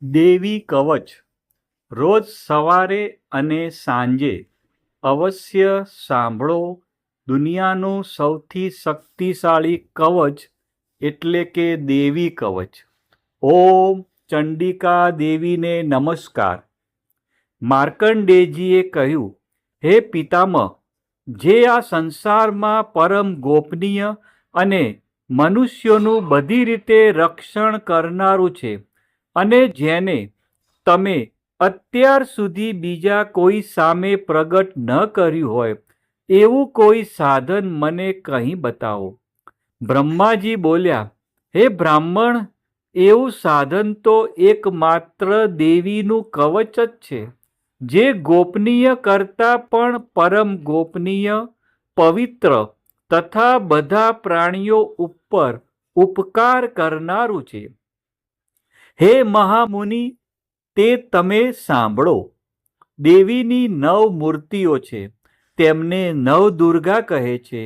દેવી કવચ રોજ સવારે અને સાંજે અવશ્ય સાંભળો. દુનિયાનું સૌથી શક્તિશાળી કવચ એટલે કે દેવી કવચ. ઓમ ચંડિકા દેવીને નમસ્કાર. માર્કંડેયજીએ કહ્યું, હે પિતામહ, જે આ સંસારમાં પરમ ગોપનીય અને મનુષ્યોનું બધી રીતે રક્ષણ કરનારું છે, અને જેને તમે અત્યાર સુધી બીજા કોઈ સામે પ્રગટ ન કર્યું હોય એવું કોઈ સાધન મને કહી બતાવો. બ્રહ્માજી બોલ્યા, હે બ્રાહ્મણ, એવું સાધન તો એકમાત્ર દેવીનું કવચ જ છે, જે ગોપનીય કરતાં પણ પરમ ગોપનીય, પવિત્ર તથા બધા પ્રાણીઓ ઉપર ઉપકાર કરનારું છે. હે મહામુનિ, તે તમે સાંભળો. દેવીની 9 મૂર્તિઓ છે. તેમને નવદુર્ગા કહે છે.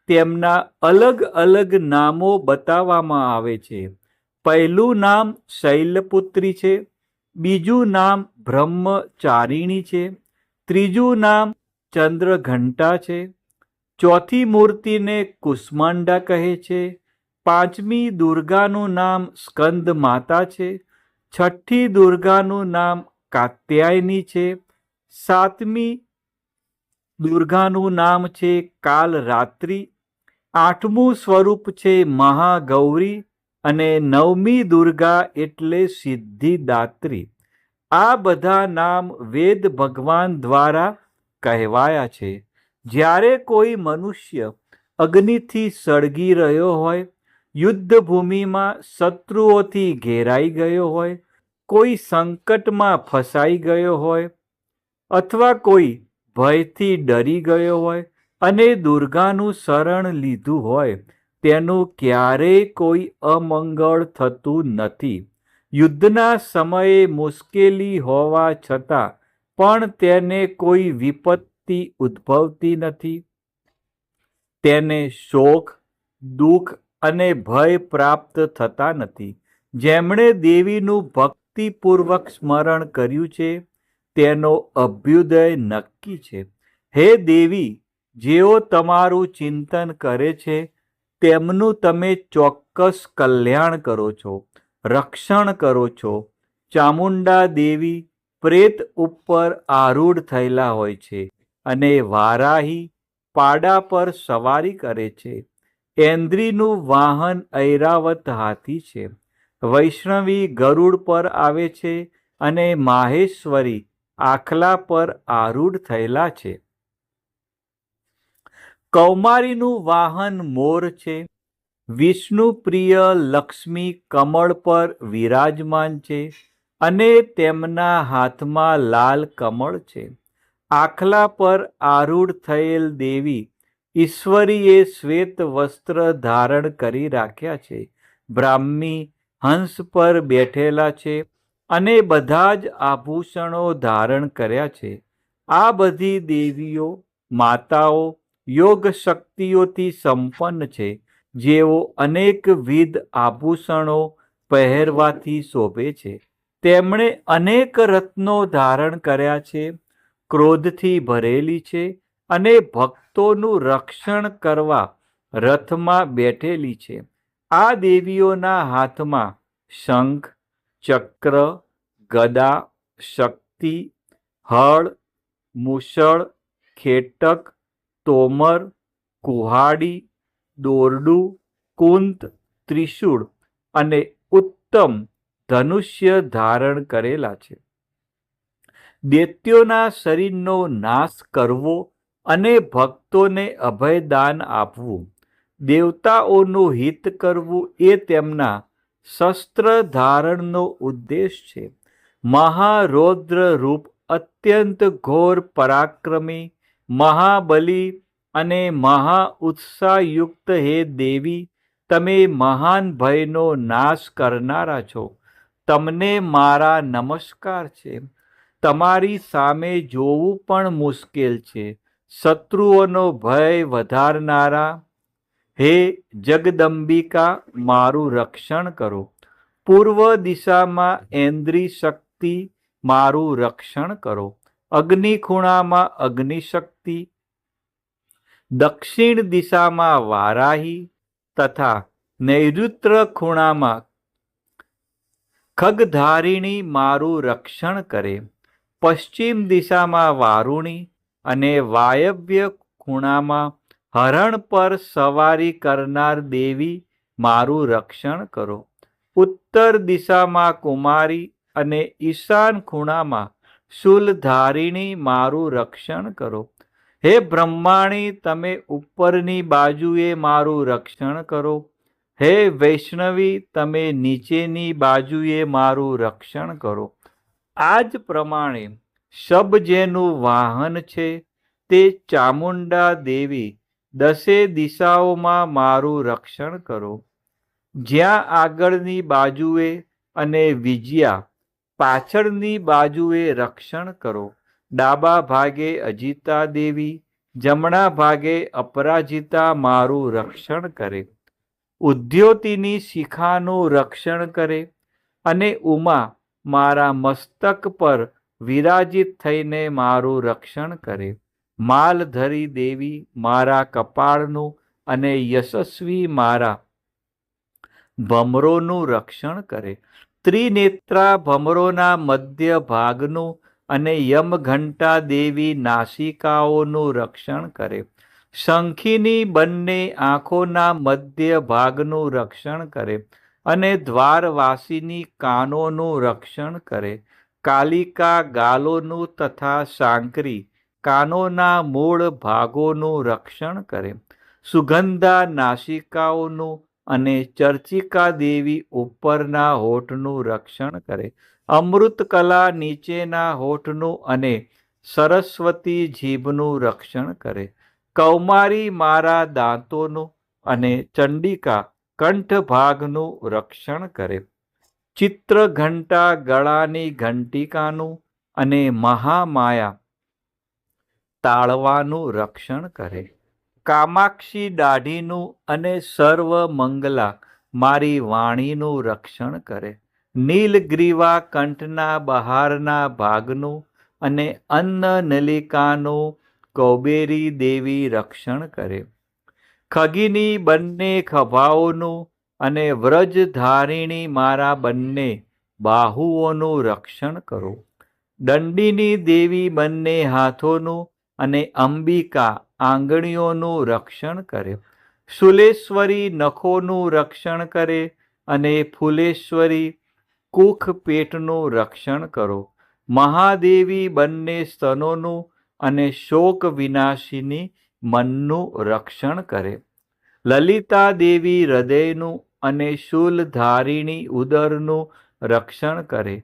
તેમના અલગ અલગ નામો બતાવવામાં આવે છે. પહેલું નામ શૈલપુત્રી છે, બીજું નામ બ્રહ્મચારિણી છે, ત્રીજું નામ ચંદ્રઘંટા છે, ચોથી મૂર્તિને કુષ્માંડા કહે છે, પાંચમી દુર્ગાનું નામ સ્કંદ માતા છે, છઠ્ઠી દુર્ગાનું નામ કાત્યાયની છે, સાતમી દુર્ગાનું નામ છે કાલરાત્રિ, આઠમું સ્વરૂપ છે મહાગૌરી, અને નવમી દુર્ગા એટલે સિદ્ધિદાત્રી. આ બધા નામ વેદ ભગવાન દ્વારા કહેવાયા છે. જ્યારે કોઈ મનુષ્ય અગ્નિથી સળગી રહ્યો હોય, યુદ્ધ ભૂમિમાં શત્રુઓથી ઘેરાઈ ગયો હોય, કોઈ સંકટમાં ફસાઈ ગયો હોય, અથવા કોઈ ભયથી ડરી ગયો હોય અને દુર્ગાનું શરણ લીધું હોય, તેનું ક્યારેય કોઈ અમંગળ થતું નથી. યુદ્ધના સમયે મુશ્કેલી હોવા છતાં પણ તેને કોઈ વિપત્તિ ઉદ્ભવતી નથી. તેને શોક, દુઃખ અને ભય પ્રાપ્ત થતા નથી. જેમણે દેવીનું ભક્તિપૂર્વક સ્મરણ કર્યું છે, તેનો અભ્યુદય નક્કી છે. હે દેવી, જેઓ તમારું ચિંતન કરે છે, તેમનું તમે ચોક્કસ કલ્યાણ કરો છો, રક્ષણ કરો છો. ચામુંડા દેવી પ્રેત ઉપર આરૂઢ થયેલા હોય છે, અને વારાહી પાડા પર સવારી કરે છે. ઐન્દ્રીનું વાહન ઐરાવત હાથી છે. વૈષ્ણવી ગરુડ પર આવે છે, અને માહેશ્વરી આખલા પર આરૂઢ થયેલા છે. કૌમારીનું વાહન મોર છે. વિષ્ણુ પ્રિય લક્ષ્મી કમળ પર વિરાજમાન છે, અને તેમના હાથમાં લાલ કમળ છે. આખલા પર આરૂઢ થયેલ દેવી ઈશ્વરીએ શ્વેત વસ્ત્ર ધારણ કરી રાખ્યા છે. બ્રાહ્મી હંસ પર બેઠેલા છે, અને બધા જ આભૂષણો ધારણ કર્યા છે. આ બધી દેવીઓ માતાઓ યોગ શક્તિઓથી સંપન્ન છે, જેઓ અનેકવિધ આભૂષણો પહેરવાથી શોભે છે. તેમણે અનેક રત્નો ધારણ કર્યા છે, ક્રોધથી ભરેલી છે, અને ભક્તોનું રક્ષણ કરવા રથમાં બેઠેલી છે. આ દેવીઓના હાથમાં શંખ, ચક્ર, ગદા, શક્તિ, હળ, મૂષળ, ખેટક, તોમર, કુહાડી, દોરડું, કુંત, ત્રિશૂળ અને ઉત્તમ ધનુષ્ય ધારણ કરેલા છે. દૈત્યોના શરીરનો નાશ કરવો અને ભક્તોને અભયદાન આપવું, દેવતાઓનું હિત કરવું એ તેમના શસ્ત્ર ધારણનો ઉદ્દેશ છે. મહારૌદ્ર રૂપ, અત્યંત ઘોર પરાક્રમી, મહાબલી અને મહા ઉત્સાહયુક્ત હે દેવી, તમે મહાન ભયનો નાશ કરનારા છો. તમને મારા નમસ્કાર છે. તમારી સામે જોવું પણ મુશ્કેલ છે. શત્રુઓનો ભય વધારનારા, હે જગદંબિકા, મારું રક્ષણ કરો. પૂર્વ દિશામાં ઐન્દ્રી શક્તિ મારું રક્ષણ કરો. અગ્નિ ખૂણામાં અગ્નિ શક્તિ, દક્ષિણ દિશામાં વારાહી તથા નૈઋત્ય ખૂણામાં ખગધારિણી મારું રક્ષણ કરે. પશ્ચિમ દિશામાં વારુણી અને વાયવ્ય ખૂણામાં હરણ પર સવારી કરનાર દેવી મારું રક્ષણ કરો. ઉત્તર દિશામાં કુમારી અને ઈશાન ખૂણામાં શૂલધારિણી મારું રક્ષણ કરો. હે બ્રહ્માણી, તમે ઉપરની બાજુએ મારું રક્ષણ કરો. હે વૈષ્ણવી, તમે નીચેની બાજુએ મારું રક્ષણ કરો. આ જ પ્રમાણે શબ જેનું વાહન છે તે ચામુંડા દેવી દસે દિશાઓમાં મારું રક્ષણ કરો. જ્યાં આગળની બાજુએ અને વિજયા પાછળની બાજુએ રક્ષણ કરો. ડાબા ભાગે અજિતા દેવી, જમણા ભાગે અપરાજિતા મારું રક્ષણ કરે. ઉદ્યોતિની શિખાનું રક્ષણ કરે અને ઉમા મારા મસ્તક પર વિરાજિત થઈને મારું રક્ષણ કરે. માલધરી દેવી મારા કપાળનું અને યશસ્વી મારા ભમરોનું રક્ષણ કરે. ત્રિનેત્રા ભમરોના મધ્ય ભાગનું અને યમઘંટા દેવી નાસિકાઓનું રક્ષણ કરે. શંખીની બંને આંખોના મધ્ય ભાગનું રક્ષણ કરે અને દ્વારવાસીની કાનોનું રક્ષણ કરે. કાલિકા ગાલોનું તથા સાંકરી કાનોના મૂળ ભાગોનું રક્ષણ કરે. સુગંધા નાસિકાઓનું અને ચર્ચિકા દેવી ઉપરના હોઠનું રક્ષણ કરે. અમૃતકલા નીચેના હોઠનું અને સરસ્વતી જીભનું રક્ષણ કરે. કૌમારી મારા દાંતોનું અને ચંડિકા કંઠ ભાગનું રક્ષણ કરે. ચિત્રઘંટા ગળાની ઘંટિકાનું અને મહામાયા તાળવાનું રક્ષણ કરે. કામાક્ષી દાઢીનું અને સર્વ મંગલા મારી વાણીનું રક્ષણ કરે. નીલગ્રીવા કંઠના બહારના ભાગનું અને અન્ન નલિકાનું કૌબેરી દેવી રક્ષણ કરે. ખગીની બંને ખભાઓનું અને વ્રજધારિણી મારા બંને બાહુઓનું રક્ષણ કરો. દંડીની દેવી બંને હાથોનું અને અંબિકા આંગળીઓનું રક્ષણ કરે. શુલેશ્વરી નખોનું રક્ષણ કરે અને ફૂલેશ્વરી કુખ પેટનું રક્ષણ કરો. મહાદેવી બંને સ્તનોનું અને શોક વિનાશિની મનનું રક્ષણ કરે. લલિતા દેવી હૃદયનું અને શૂલધારિણી ઉદરનું રક્ષણ કરે.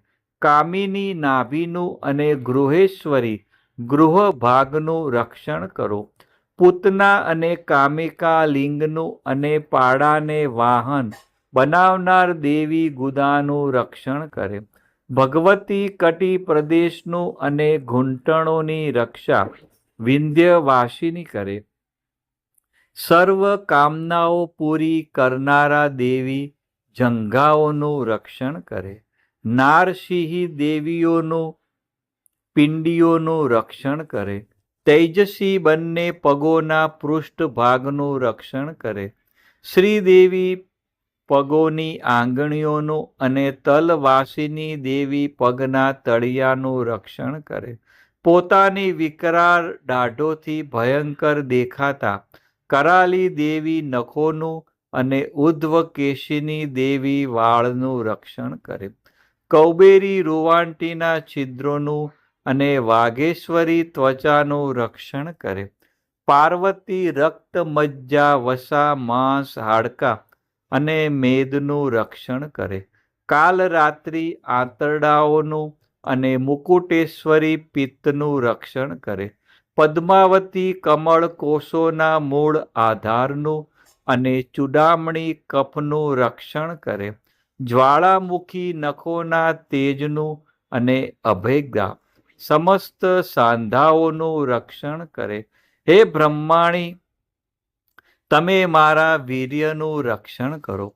કામિની નાભીનું અને ગૃહેશ્વરી ગૃહ ભાગનું રક્ષણ કરો. પૂતના અને કામિકા લિંગનું અને પાડાને વાહન બનાવનાર દેવી ગુદાનું રક્ષણ કરે. ભગવતી કટી પ્રદેશનું અને ઘૂંટણોની રક્ષા વિંધ્યવાસિની કરે. સર્વ કામનાઓ પૂરી કરનારા દેવી જંઘાઓનું રક્ષણ કરે. નારસિંહી દેવીઓનું પિંડીઓનું રક્ષણ કરે. તેજસી બંને પગોના પૃષ્ઠભાગનું રક્ષણ કરે. શ્રીદેવી પગોની આંગળીઓનું અને તલવાસીની દેવી પગના તળિયાનું રક્ષણ કરે. પોતાની વિકરાળ દાઢોથી ભયંકર દેખાતા કરાલી દેવી નખોનું અને ઉધ્વકેશિની દેવી વાળનું રક્ષણ કરે. કૌબેરી રૂવાંટીના છિદ્રોનું અને વાઘેશ્વરી ત્વચાનું રક્ષણ કરે. પાર્વતી રક્ત મજ્જા વસા માંસ હાડકા અને મેદનું રક્ષણ કરે. કાલરાત્રિ આંતરડાઓનું અને મુકુટેશ્વરી પિત્તનું રક્ષણ કરે. પદ્માવતી કમળ કોષોના મૂળ આધારનું અને ચૂડામણી કફનું રક્ષણ કરે. જ્વાળામુખી નખોના તેજનું અને અભેગા સમસ્ત સાંધાઓનું રક્ષણ કરે. હે બ્રહ્માણી, તમે મારા વીર્યનું રક્ષણ કરો.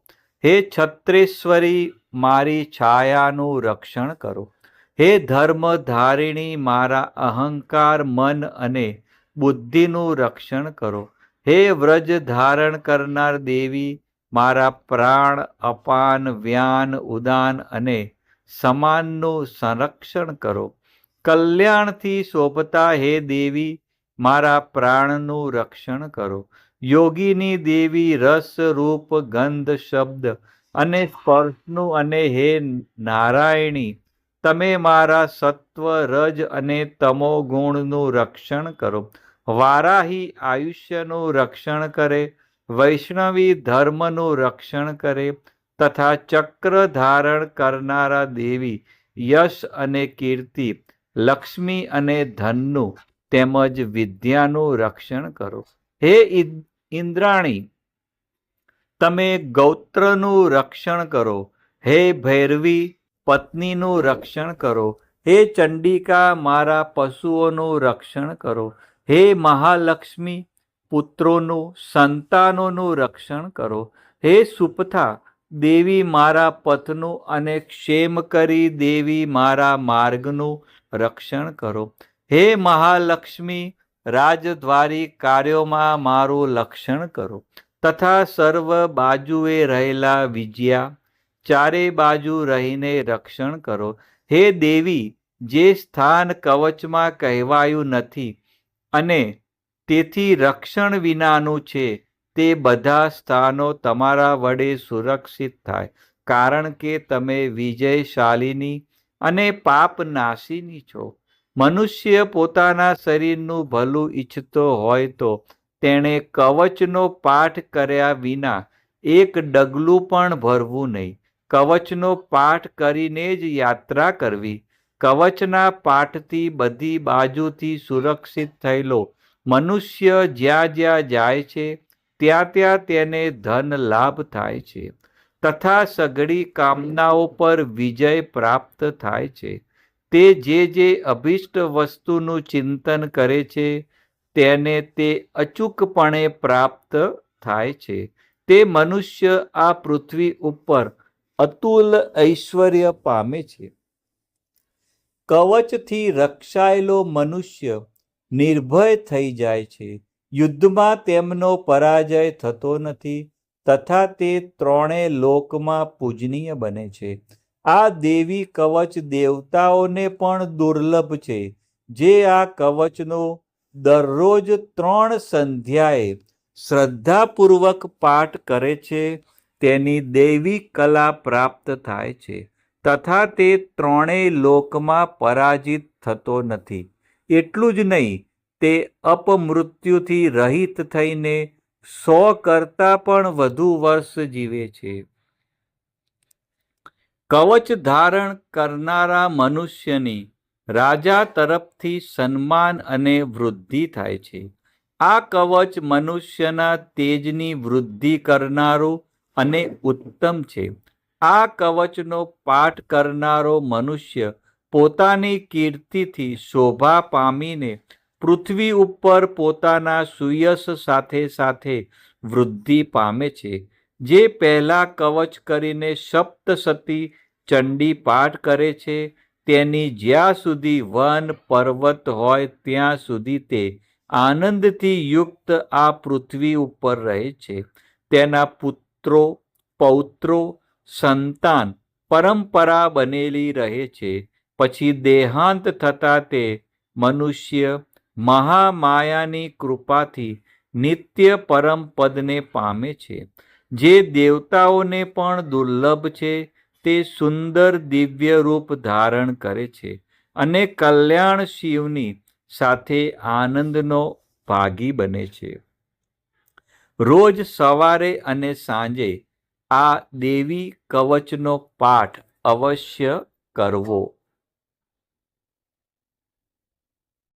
હે છત્રેશ્વરી, મારી છાયાનું રક્ષણ કરો. હે ધર્મ ધારિણી, મારા અહંકાર, મન અને બુદ્ધિનું રક્ષણ કરો. હે વ્રજ ધારણ કરનાર દેવી, મારા પ્રાણ, અપાન, વ્યાન, ઉદાન અને સમાનનું સંરક્ષણ કરો. કલ્યાણથી શોભતા હે દેવી, મારા પ્રાણનું રક્ષણ કરો. યોગીની દેવી, રસ, રૂપ, ગંધ, શબ્દ અને સ્પર્શનું અને હે નારાયણી, તમે મારા સત્વ, રજ અને તમો ગુણનું રક્ષણ કરો. વારાહી આયુષ્યનું રક્ષણ કરે, વૈષ્ણવી ધર્મનું રક્ષણ કરે તથા ચક્ર ધારણ કરનારા દેવી યશ અને કીર્તિ, લક્ષ્મી અને ધનનું તેમજ વિદ્યાનું રક્ષણ કરો. હે ઇન્દ્રાણી, તમે ગૌત્રનું રક્ષણ કરો. હે ભૈરવી, પત્નીનું રક્ષણ કરો. હે ચંડિકા, મારા પશુઓનું રક્ષણ કરો. હે મહાલક્ષ્મી, પુત્રોનું, સંતાનોનું રક્ષણ કરો. હે સુપથા દેવી, મારા પથનું અને ક્ષેમકરી દેવી, મારા માર્ગનું રક્ષણ કરો. હે મહાલક્ષ્મી, રાજદ્વારી કાર્યોમાં મારું રક્ષણ કરો તથા સર્વ બાજુએ રહેલા વિજયા, ચારે બાજુ રહીને રક્ષણ કરો. હે દેવી, જે સ્થાન કવચમાં કહેવાયું નથી અને તેથી રક્ષણ વિનાનું છે, તે બધા સ્થાનો તમારા વડે સુરક્ષિત થાય, કારણ કે તમે વિજયશાલિની અને પાપનાશીની છો. મનુષ્ય પોતાના શરીરનું ભલું ઈચ્છતો હોય તો તેણે કવચનો પાઠ કર્યા વિના એક ડગલું પણ ભરવું નહીં. કવચનો પાઠ કરીને જ યાત્રા કરવી. કવચના પાઠથી બધી બાજુથી સુરક્ષિત થયેલો મનુષ્ય જ્યાં જ્યાં જાય છે ત્યાં ત્યાં તેને ધન લાભ થાય છે તથા સઘળી કામનાઓ પર વિજય પ્રાપ્ત થાય છે. તે જે અભિષ્ટ વસ્તુનું ચિંતન કરે છે તેને તે અચૂકપણે પ્રાપ્ત થાય છે. તે મનુષ્ય આ પૃથ્વી ઉપર અતુલ ઐશ્વર્ય પામે છે. કવચથી રક્ષાયેલો મનુષ્ય નિર્ભય થઈ જાય છે. યુદ્ધમાં તેમનો પરાજય થતો નથી તથા તે ત્રણેય લોકમાં પૂજનીય બને છે. આ દેવી કવચ દેવતાઓને પણ દુર્લભ છે. જે આ કવચનો દરરોજ 3 સંધ્યાએ શ્રદ્ધાપૂર્વક પાઠ કરે છે તેની દૈવી કલા પ્રાપ્ત થાય છે તથા તે ત્રણેય લોકમાં પરાજિત થતો નથી. એટલું જ નહીં, તે અપમૃત્યુથી રહિત થઈને 100 કરતાં પણ વધુ વર્ષ જીવે છે. કવચ ધારણ કરનારા મનુષ્યની રાજા તરફથી સન્માન અને વૃદ્ધિ થાય છે. આ કવચ મનુષ્યના તેજની વૃદ્ધિ કરનારું અને ઉત્તમ છે. આ કવચનો પાઠ કરનારો મનુષ્ય પોતાની કીર્તિથી શોભા પામીને પૃથ્વી ઉપર પોતાના સુયશ સાથે સાથે વૃદ્ધિ પામે છે. જે પહેલા કવચ કરીને સપ્તસતી ચંડી પાઠ કરે છે તેની જ્યાં સુધી વન પર્વત હોય ત્યાં સુધી તે આનંદથી યુક્ત આ પૃથ્વી ઉપર રહે છે. તેના પુત્રો, પૌત્રો, સંતાન પરંપરા બનેલી રહે છે. પછી દેહાંત થતાં તે મનુષ્ય મહામાયાની કૃપાથી નિત્ય પરમ પદને પામે છે. જે દેવતાઓને પણ દુર્લભ છે તે સુંદર દિવ્ય રૂપ ધારણ કરે છે અને કલ્યાણ શિવની સાથે આનંદનો ભાગી બને છે. રોજ સવારે અને સાંજે આ દેવી કવચનો પાઠ અવશ્ય કરવો.